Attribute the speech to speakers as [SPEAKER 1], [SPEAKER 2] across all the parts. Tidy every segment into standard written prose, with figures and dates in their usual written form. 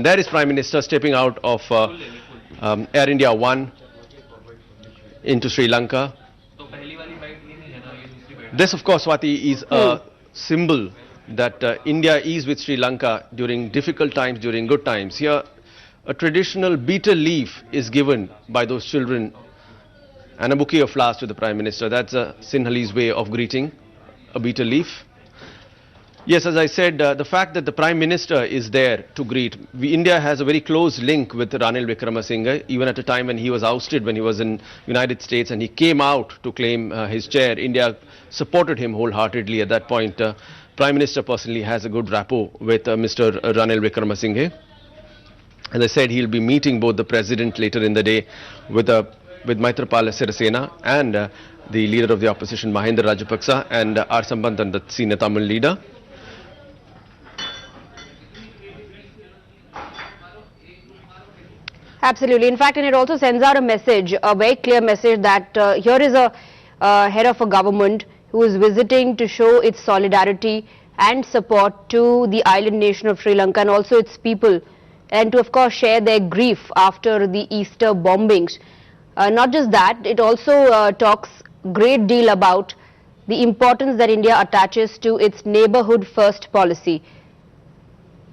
[SPEAKER 1] And there is Prime Minister stepping out of Air India 1 into Sri Lanka. This, of course, Swati, is a symbol that India is with Sri Lanka during difficult times, during good times. Here, a traditional betel leaf is given by those children and a bouquet of flowers to the Prime Minister. That's a Sinhalese way of greeting, a betel leaf. Yes, as I said, the fact that the Prime Minister is there to greet. India has a very close link with Ranil Wickremesinghe, even at a time when he was ousted, when he was in United States and he came out to claim his chair. India supported him wholeheartedly at that point. Prime Minister personally has a good rapport with Mr. Ranil Wickremesinghe. As I said, he'll be meeting both the President later in the day with Maithripala Sirisena and the leader of the opposition, Mahinda Rajapaksa, and R. Sambanthan, the senior Tamil leader.
[SPEAKER 2] Absolutely. In fact, and it also sends out a message, a very clear message that here is a head of a government who is visiting to show its solidarity and support to the island nation of Sri Lanka and also its people, and to, of course, share their grief after the Easter bombings. Not just that, it also talks a great deal about the importance that India attaches to its Neighbourhood First policy.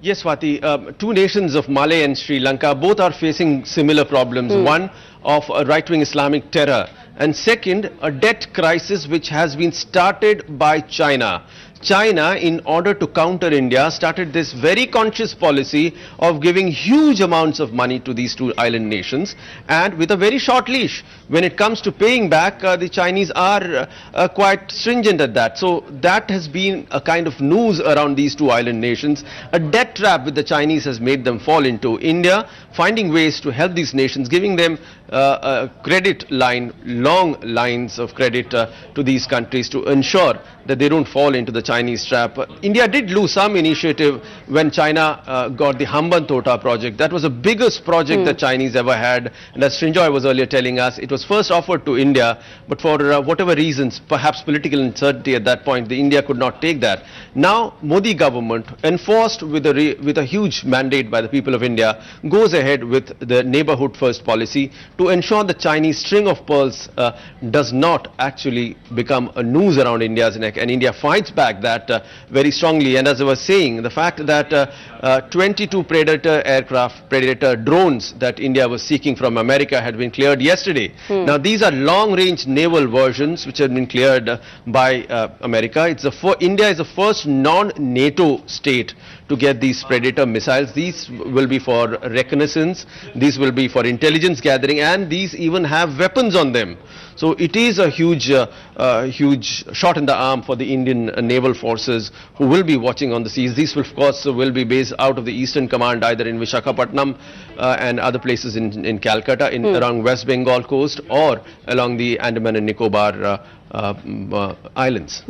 [SPEAKER 1] Yes, Swati, two nations of Malay and Sri Lanka both are facing similar problems. One of a right-wing Islamic terror, and second, a debt crisis which has been started by China. China, in order to counter India, started this very conscious policy of giving huge amounts of money to these two island nations, and with a very short leash. When it comes to paying back, the Chinese are quite stringent at that. So that has been a kind of noose around these two island nations. A debt trap which the Chinese has made them fall into. India finding ways to help these nations, giving them a credit line, long lines of credit to these countries to ensure that they don't fall into the Chinese trap. India did lose some initiative when China got the Hambantota project. That was the biggest project that Chinese ever had. And as Srinjoy was earlier telling us, it was first offered to India, but for whatever reasons, perhaps political uncertainty at that point, the India could not take that. Now, Modi government, enforced with a huge mandate by the people of India, goes ahead with the Neighbourhood First policy to ensure the Chinese string of pearls does not actually become a noose around India's neck, and India fights back that very strongly. And as I was saying, the fact that 22 Predator drones that India was seeking from America had been cleared yesterday. Now these are long-range naval versions which have been cleared by America. India is the first non-NATO state to get these Predator missiles. These will be for reconnaissance, these will be for intelligence gathering, and these even have weapons on them. So it is a huge shot in the arm for the Indian naval forces who will be watching on the seas. These, of course, will be based out of the Eastern Command, either in Visakhapatnam and other places in Calcutta, around West Bengal coast, or along the Andaman and Nicobar islands.